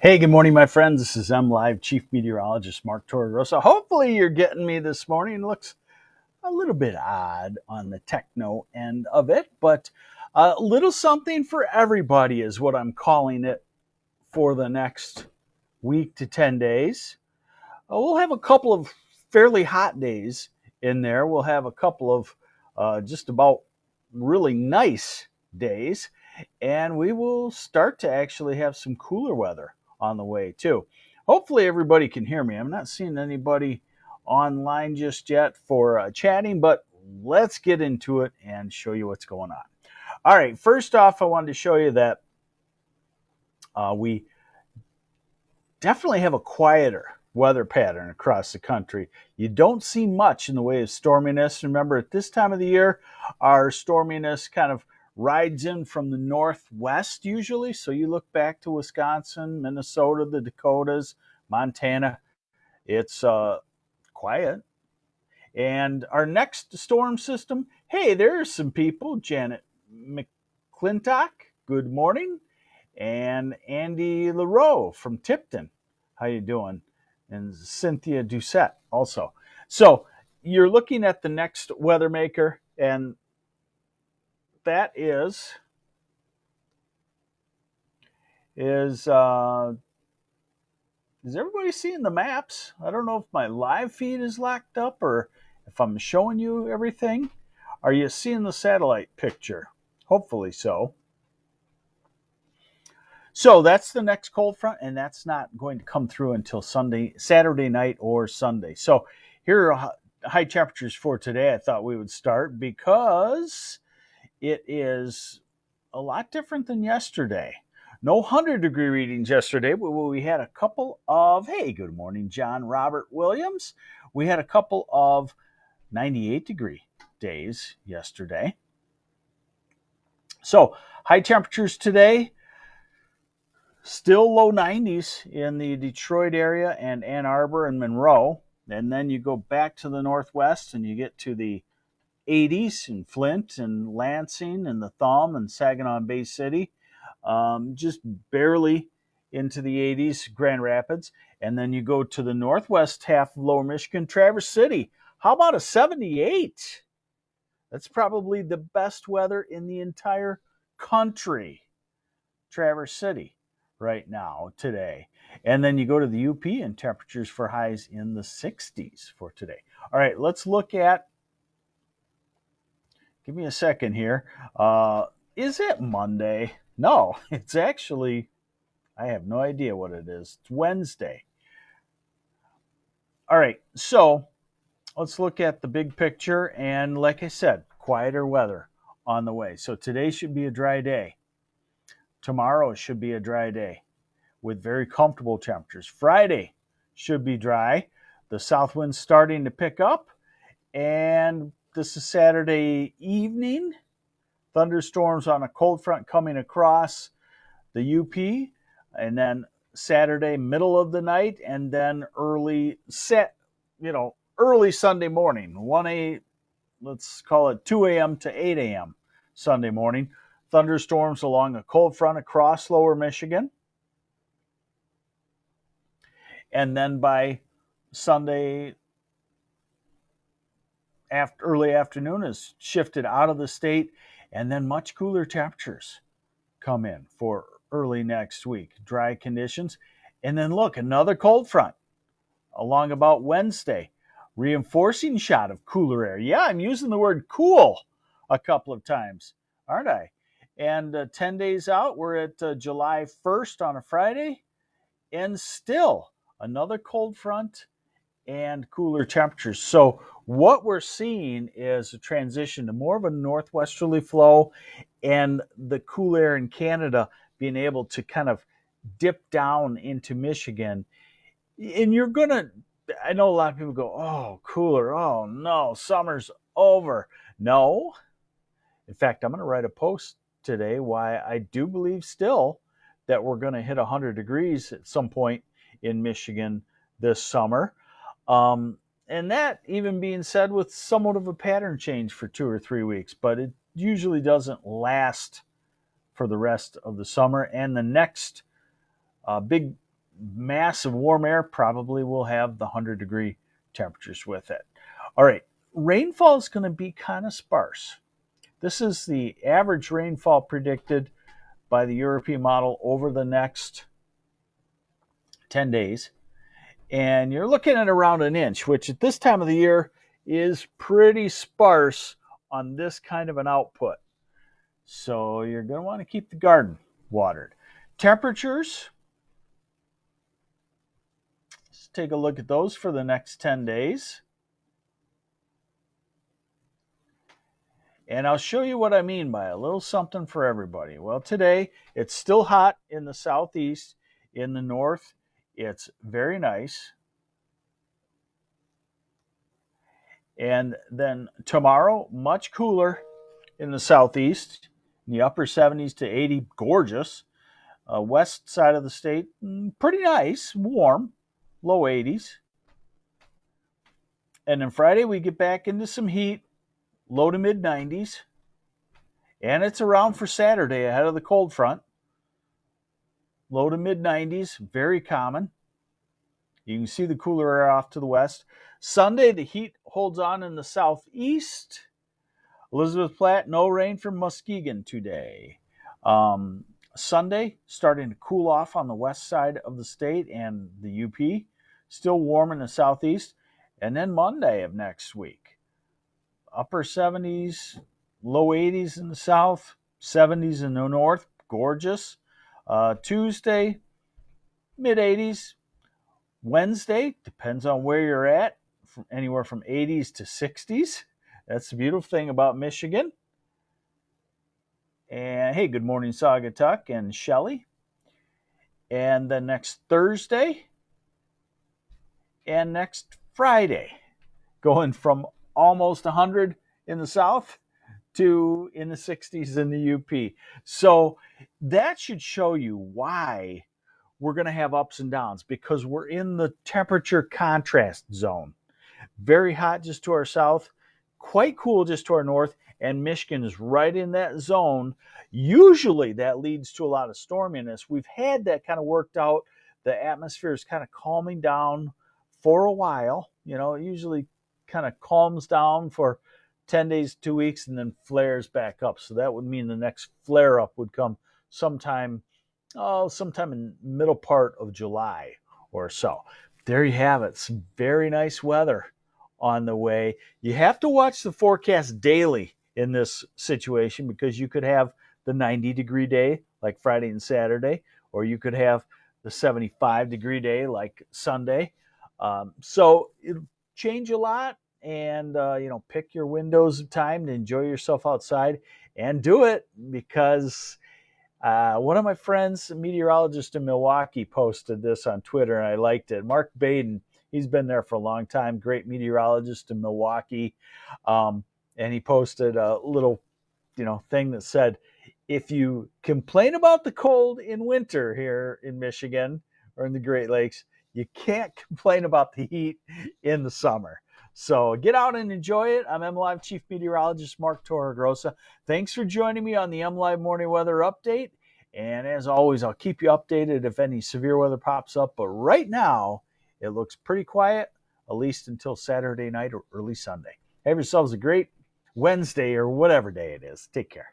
Hey, good morning, my friends. This is M Live Chief Meteorologist Mark Torrerosa. Hopefully, you're getting me this morning. It looks a little bit odd on the techno end of it, but a little something for everybody is what I'm calling it for the next week to 10 days. We'll have a couple of fairly hot days in there. We'll have a couple of just about really nice days, and we will start to actually have some cooler weather on the way too. Hopefully, everybody can hear me. I'm not seeing anybody online just yet for chatting, but let's get into it and show you what's going on. All right, first off, I wanted to show you that we definitely have a quieter weather pattern across the country. You don't see much in the way of storminess. Remember, at this time of the year, our storminess kind of rides in from the northwest usually. So you look back to Wisconsin, Minnesota, the Dakotas, Montana, it's quiet. And our next storm system, hey, there's some people. Janet McClintock, good morning. And Andy LaRoe from Tipton, how you doing? And Cynthia Doucette also. So you're looking at the next weather maker, and that is is everybody seeing the maps? I don't know if my live feed is locked up or if I'm showing you everything. Are you seeing the satellite picture? Hopefully so. So that's the next cold front, and that's not going to come through until Saturday night or Sunday. So here are high temperatures for today. I thought we would start because it is a lot different than yesterday. No 100-degree readings yesterday, but we had a couple of, hey, good morning, John Robert Williams. We had a couple of 98-degree days yesterday. So high temperatures today, still low 90s in the Detroit area and Ann Arbor and Monroe. And then you go back to the northwest and you get to the 80s in Flint and Lansing and the Thumb and Saginaw Bay City. Just barely into the 80s, Grand Rapids. And then you go to the northwest half of Lower Michigan, Traverse City. How about a 78? That's probably the best weather in the entire country, Traverse City, right now, today. And then you go to the UP and temperatures for highs in the 60s for today. All right, let's look at, give me a second here. Is it Monday? No, it's actually, I have no idea what it is. It's Wednesday. All right, so let's look at the big picture. And like I said, quieter weather on the way. So today should be a dry day. Tomorrow should be a dry day with very comfortable temperatures. Friday should be dry. The south wind's starting to pick up. And this is Saturday evening. Thunderstorms on a cold front coming across the UP. And then Saturday, middle of the night. And then early Sunday morning. Let's call it 2 a.m. to 8 a.m. Sunday morning. Thunderstorms along a cold front across lower Michigan. And then by Sunday early afternoon is shifted out of the state, and then much cooler temperatures come in for early next week. Dry conditions. And then look, another cold front along about Wednesday. Reinforcing shot of cooler air. Yeah, I'm using the word cool a couple of times, aren't I? And 10 days out, we're at July 1st on a Friday, and still another cold front and cooler temperatures. So what we're seeing is a transition to more of a northwesterly flow, and the cool air in Canada being able to kind of dip down into Michigan. And you're going to, I know a lot of people go, oh, cooler. Oh, no, summer's over. No. In fact, I'm going to write a post today why I do believe still that we're going to hit 100 degrees at some point in Michigan this summer. And that even being said with somewhat of a pattern change for 2 or 3 weeks, but it usually doesn't last for the rest of the summer. And the next big mass of warm air probably will have the 100-degree temperatures with it. All right, rainfall is going to be kind of sparse. This is the average rainfall predicted by the European model over the next 10 days. And you're looking at around an inch, which at this time of the year is pretty sparse on this kind of an output. So you're going to want to keep the garden watered. Temperatures, let's take a look at those for the next 10 days. And I'll show you what I mean by a little something for everybody. Well, today it's still hot in the southeast. In the north, it's very nice. And then tomorrow, much cooler in the southeast, in the upper 70s to 80, gorgeous. West side of the state, pretty nice, warm, low 80s. And then Friday, we get back into some heat, low to mid 90s. And it's around for Saturday ahead of the cold front. Low to mid 90s, very common. You can see the cooler air off to the west. Sunday, the heat holds on in the southeast. Elizabeth Platte, no rain from Muskegon today. Sunday, starting to cool off on the west side of the state and the UP. Still warm in the southeast. And then Monday of next week, upper 70s, low 80s in the south, 70s in the north, gorgeous. Tuesday, mid 80s. Wednesday, depends on where you're at, from anywhere from 80s to 60s. That's the beautiful thing about Michigan. And hey, good morning, Saugatuck and Shelley. And then next Thursday and next Friday, going from almost 100 in the south to in the 60s in the UP. So that should show you why we're going to have ups and downs, because we're in the temperature contrast zone. Very hot just to our south, quite cool just to our north, and Michigan is right in that zone. Usually that leads to a lot of storminess. We've had that kind of worked out. The atmosphere is kind of calming down for a while. You know, it usually kind of calms down for 10 days, 2 weeks, and then flares back up. So that would mean the next flare up would come sometime in middle part of July or so. There you have it. Some very nice weather on the way. You have to watch the forecast daily in this situation, because you could have the 90-degree day like Friday and Saturday, or you could have the 75-degree day like Sunday. So it'll change a lot, and pick your windows of time to enjoy yourself outside, and do it, because one of my friends, a meteorologist in Milwaukee, posted this on Twitter, and I liked it. Mark Baden, he's been there for a long time, great meteorologist in Milwaukee, and he posted a little, thing that said, if you complain about the cold in winter here in Michigan or in the Great Lakes, you can't complain about the heat in the summer. So get out and enjoy it. I'm MLive Chief Meteorologist Mark Torregrossa. Thanks for joining me on the MLive Morning Weather Update. And as always, I'll keep you updated if any severe weather pops up. But right now, it looks pretty quiet, at least until Saturday night or early Sunday. Have yourselves a great Wednesday or whatever day it is. Take care.